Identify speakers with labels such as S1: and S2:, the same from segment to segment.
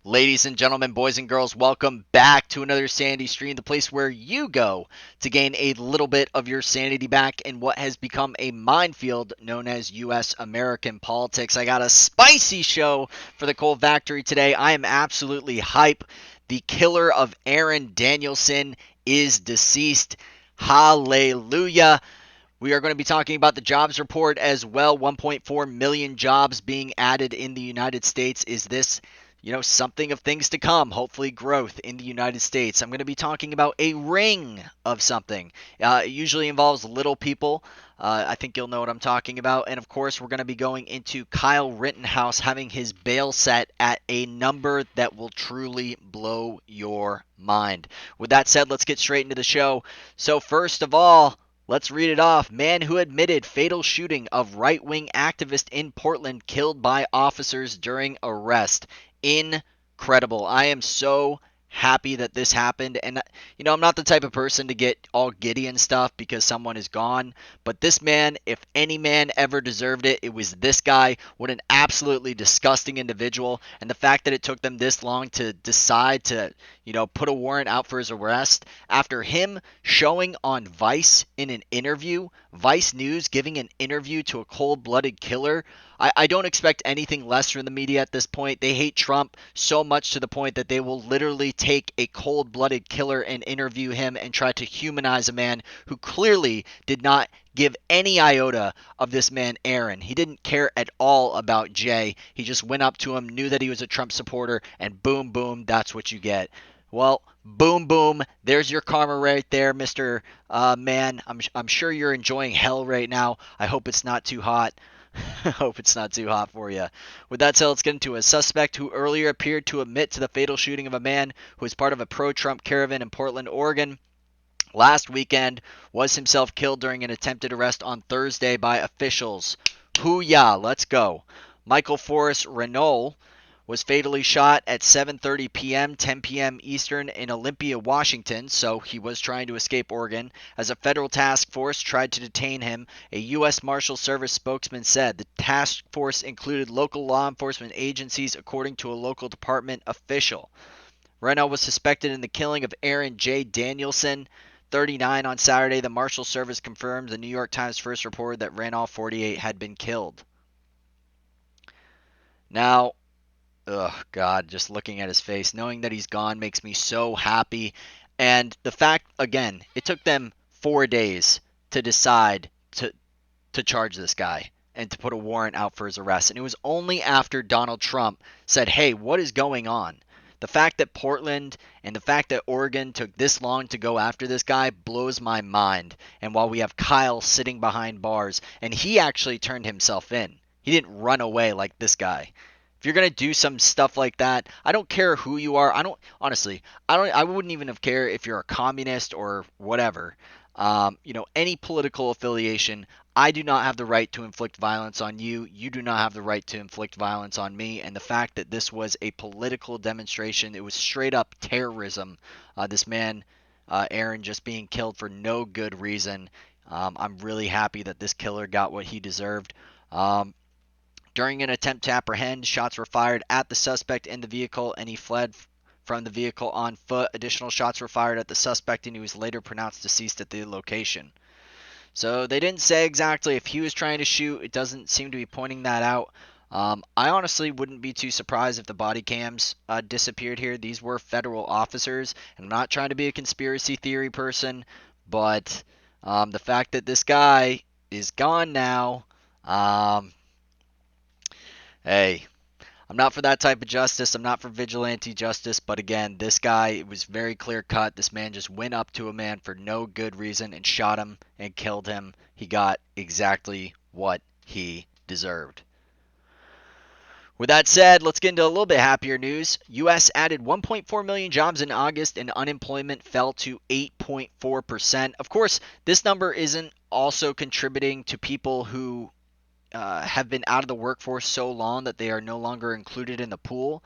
S1: Ladies and gentlemen, boys and girls, welcome back to another Sanity Stream, the place where you go to gain a little bit of your sanity back in what has become a minefield known as U.S. American politics. I got a spicy show for the Cold Factory today. I am absolutely hype. The killer of Aaron Danielson is deceased. Hallelujah. We are going to be talking about the jobs report as well. 1.4 million jobs being added in the United States. Is this, something of things to come? Hopefully, growth in the United States. I'm going to be talking about a ring of something. It usually involves little people. I think you'll know what I'm talking about. And of course, we're going to be going into Kyle Rittenhouse having his bail set at a number that will truly blow your mind. With that said, let's get straight into the show. So, first of all, let's read it off. Man who admitted fatal shooting of right-wing activist in Portland killed by officers during arrest. Incredible. I am so happy that this happened. And, I'm not the type of person to get all giddy and stuff because someone is gone. But this man, if any man ever deserved it, it was this guy. What an absolutely disgusting individual. And the fact that it took them this long to decide to, put a warrant out for his arrest after him showing on Vice in an interview, Vice News giving an interview to a cold-blooded killer. I don't expect anything less from the media at this point. They hate Trump so much to the point that they will literally take a cold-blooded killer and interview him and try to humanize a man who clearly did not give any iota of this man Aaron. He didn't care at all about Jay. He just went up to him, knew that he was a Trump supporter, and boom, boom, that's what you get. Well, boom, boom. There's your karma right there, Mr. Man. I'm sure you're enjoying hell right now. I hope it's not too hot. I hope it's not too hot for you. With that said, let's get into a suspect who earlier appeared to admit to the fatal shooting of a man who was part of a pro-Trump caravan in Portland, Oregon. Last weekend was himself killed during an attempted arrest on Thursday by officials. Hoo-yah, let's go. Michael Forrest Renault was fatally shot at 7:30 p.m., 10 p.m. Eastern in Olympia, Washington, so he was trying to escape Oregon. As a federal task force tried to detain him, a U.S. Marshal Service spokesman said the task force included local law enforcement agencies, according to a local department official. Renault was suspected in the killing of Aaron J. Danielson, 39, on Saturday. The Marshal Service confirmed the New York Times first reported that Renault, 48, had been killed. Now, God, just looking at his face, knowing that he's gone makes me so happy. And the fact, again, it took them 4 days to decide to charge this guy and to put a warrant out for his arrest. And it was only after Donald Trump said, hey, what is going on? The fact that Portland and the fact that Oregon took this long to go after this guy blows my mind. And while we have Kyle sitting behind bars, and he actually turned himself in. He didn't run away like this guy. If you're gonna do some stuff like that, I don't care who you are. I wouldn't even have cared if you're a communist or whatever. Any political affiliation. I do not have the right to inflict violence on you. You do not have the right to inflict violence on me. And the fact that this was a political demonstration, it was straight up terrorism. This man, Aaron, just being killed for no good reason. I'm really happy that this killer got what he deserved. During an attempt to apprehend, shots were fired at the suspect in the vehicle, and he fled from the vehicle on foot. Additional shots were fired at the suspect, and he was later pronounced deceased at the location. So they didn't say exactly if he was trying to shoot. It doesn't seem to be pointing that out. I honestly wouldn't be too surprised if the body cams disappeared here. These were federal officers, and I'm not trying to be a conspiracy theory person, but the fact that this guy is gone now, hey, I'm not for that type of justice. I'm not for vigilante justice. But again, this guy, it was very clear cut. This man just went up to a man for no good reason and shot him and killed him. He got exactly what he deserved. With that said, let's get into a little bit happier news. U.S. added 1.4 million jobs in August and unemployment fell to 8.4%. Of course, this number isn't also contributing to people who have been out of the workforce so long that they are no longer included in the pool.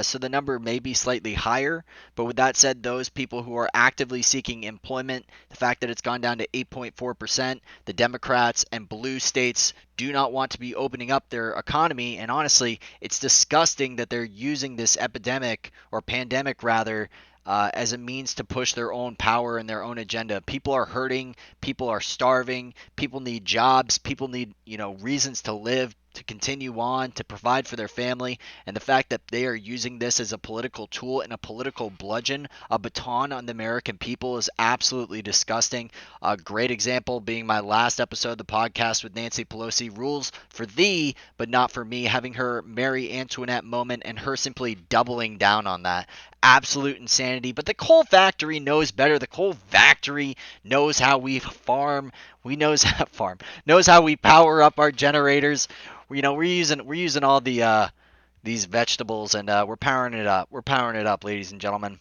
S1: So the number may be slightly higher. But with that said, those people who are actively seeking employment, the fact that it's gone down to 8.4%, the Democrats and blue states do not want to be opening up their economy. And honestly, it's disgusting that they're using this epidemic or pandemic rather as a means to push their own power and their own agenda. People are hurting, people are starving, people need jobs, people need, reasons to live, to continue on, to provide for their family, and the fact that they are using this as a political tool and a political bludgeon, a baton on the American people is absolutely disgusting. A great example being my last episode of the podcast with Nancy Pelosi, rules for thee, but not for me, having her Marie Antoinette moment and her simply doubling down on that. Absolute insanity. But the coal factory knows better. The coal factory knows how we farm. We knows how farm knows how we power up our generators. We're using all these vegetables and we're powering it up. We're powering it up, ladies and gentlemen.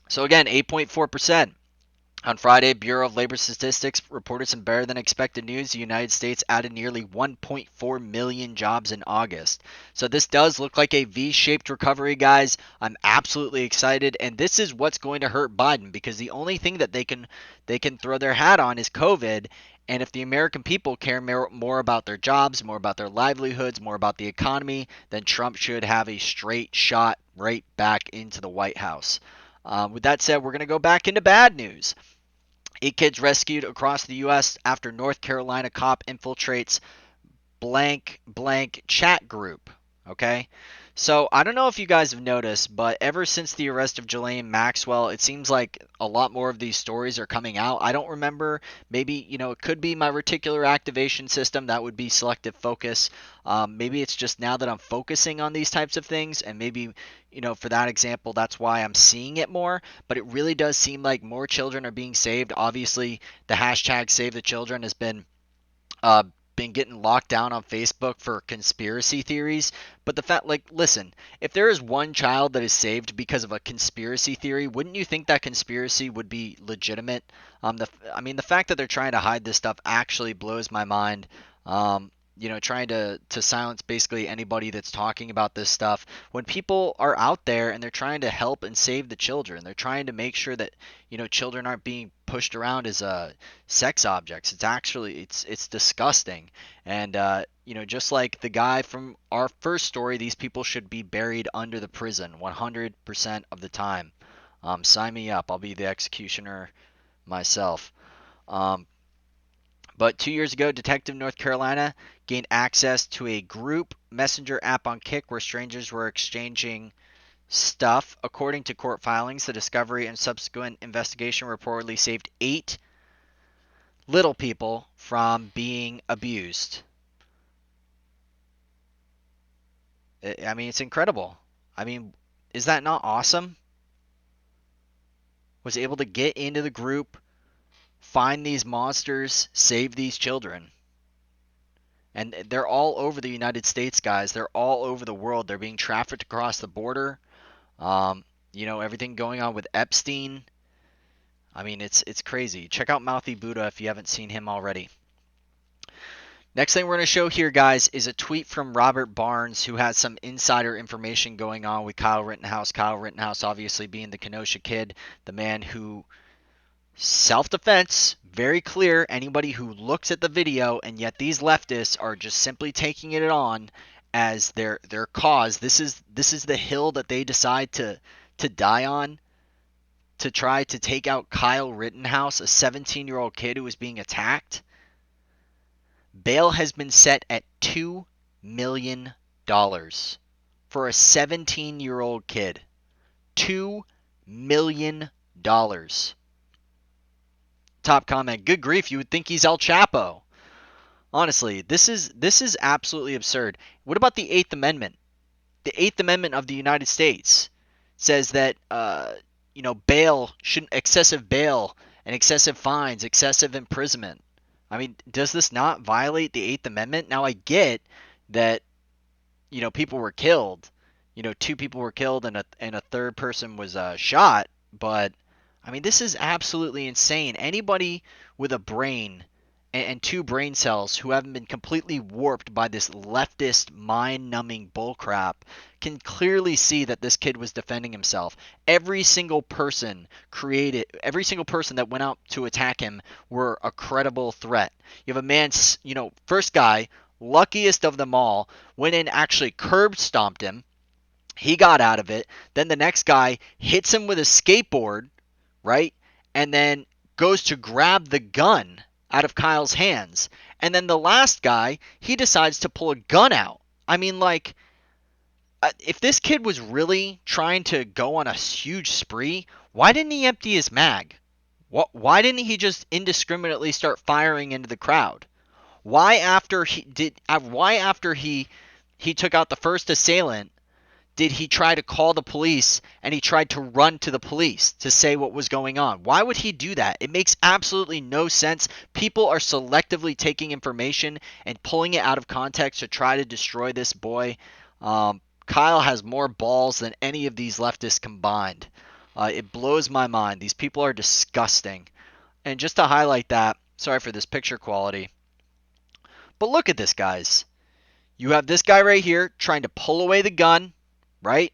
S1: So again, 8.4%. On Friday, Bureau of Labor Statistics reported some better than expected news. The United States added nearly 1.4 million jobs in August. So this does look like a V-shaped recovery, guys. I'm absolutely excited, and this is what's going to hurt Biden because the only thing that they can throw their hat on is COVID. And if the American people care more about their jobs, more about their livelihoods, more about the economy, then Trump should have a straight shot right back into the White House. With that said, we're going to go back into bad news. 8 kids rescued across the U.S. after North Carolina cop infiltrates blank blank chat group. Okay? So I don't know if you guys have noticed, but ever since the arrest of Ghislaine Maxwell, it seems like a lot more of these stories are coming out. I don't remember. Maybe, it could be my reticular activation system. That would be selective focus. Maybe it's just now that I'm focusing on these types of things, and maybe, for that example, that's why I'm seeing it more. But it really does seem like more children are being saved. Obviously, the hashtag Save the Children has uh, been getting locked down on Facebook for conspiracy theories. But the fact, listen, if there is one child that is saved because of a conspiracy theory, wouldn't you think that conspiracy would be legitimate? The fact that they're trying to hide this stuff actually blows my mind. Trying to silence basically anybody that's talking about this stuff when people are out there and they're trying to help and save the children. They're trying to make sure that children aren't being pushed around as sex objects. It's disgusting. And just like the guy from our first story, these people should be buried under the prison 100% of the time. Sign me up. I'll be the executioner myself. But 2 years ago, Detective North Carolina gained access to a group messenger app on Kik where strangers were exchanging stuff. According to court filings, the discovery and subsequent investigation reportedly saved 8 little people from being abused. It's incredible. Is that not awesome? Was able to get into the group, find these monsters, save these children. And they're all over the United States, guys. They're all over the world. They're being trafficked across the border. Everything going on with Epstein. It's crazy. Check out Mouthy Buddha if you haven't seen him already. Next thing we're going to show here, guys, is a tweet from Robert Barnes, who has some insider information going on with Kyle Rittenhouse. Kyle Rittenhouse obviously being the Kenosha kid, the man who, self-defense, very clear, anybody who looks at the video, and yet these leftists are just simply taking it on as their cause. This is the hill that they decide to die on, to try to take out Kyle Rittenhouse, a 17-year-old kid who was being attacked. Bail has been set at $2 million for a 17-year-old kid. $2 million. Top comment, good grief, you would think he's El Chapo. Honestly, this is absolutely absurd. What about the 8th Amendment? The 8th Amendment of the United States says that excessive bail and excessive fines, excessive imprisonment. Does this not violate the 8th Amendment? Now I get that people were killed. 2 people were killed and a third person was shot, but this is absolutely insane. Anybody with a brain and two brain cells who haven't been completely warped by this leftist mind-numbing bullcrap can clearly see that this kid was defending himself. Every single person that went out to attack him were a credible threat. You have a man, first guy, luckiest of them all, went in, actually curb stomped him. He got out of it. Then the next guy hits him with a skateboard, right? And then goes to grab the gun out of Kyle's hands. And then the last guy, he decides to pull a gun out. I mean, like, if this kid was really trying to go on a huge spree, why didn't he empty his mag? Why didn't he just indiscriminately start firing into the crowd? Why after he took out the first assailant did he try to call the police and he tried to run to the police to say what was going on? Why would he do that? It makes absolutely no sense. People are selectively taking information and pulling it out of context to try to destroy this boy. Kyle has more balls than any of these leftists combined. It blows my mind. These people are disgusting. And just to highlight that, sorry for this picture quality, but look at this, guys. You have this guy right here trying to pull away the gun, right?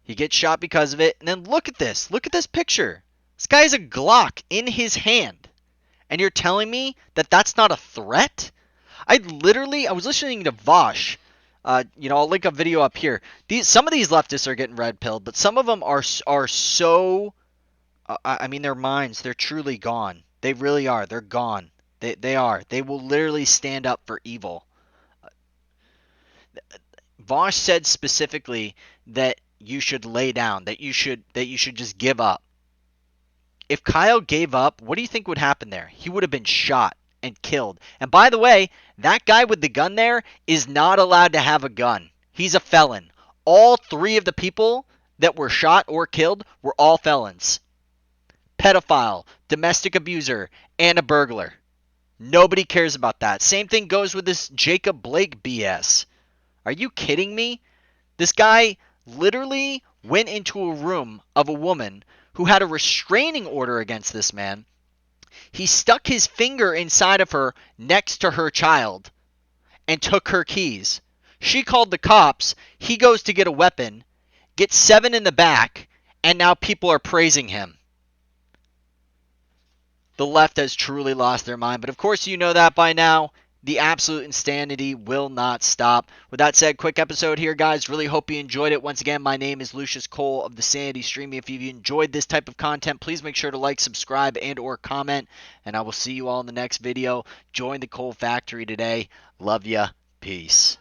S1: He gets shot because of it. And then look at this. Look at this picture. This guy has a Glock in his hand. And you're telling me that that's not a threat? I was listening to Vosh. I'll link a video up here. Some of these leftists are getting red pilled, but some of them are so. Their minds, they're truly gone. They really are. They're gone. They are. They will literally stand up for evil. Vosh said specifically that you should lay down, that you should just give up. If Kyle gave up, what do you think would happen there? He would have been shot and killed. And by the way, that guy with the gun there is not allowed to have a gun. He's a felon. All three of the people that were shot or killed were all felons. Pedophile, domestic abuser, and a burglar. Nobody cares about that. Same thing goes with this Jacob Blake BS. Are you kidding me? This guy literally went into a room of a woman who had a restraining order against this man. He stuck his finger inside of her next to her child and took her keys. She called the cops. He goes to get a weapon, gets 7 in the back, and now people are praising him. The left has truly lost their mind, but of course you know that by now. The absolute insanity will not stop. With that said, quick episode here, guys. Really hope you enjoyed it. Once again, my name is Lucius Cole of the Sanity Streaming. If you've enjoyed this type of content, please make sure to like, subscribe, and or comment. And I will see you all in the next video. Join the Cole Factory today. Love ya. Peace.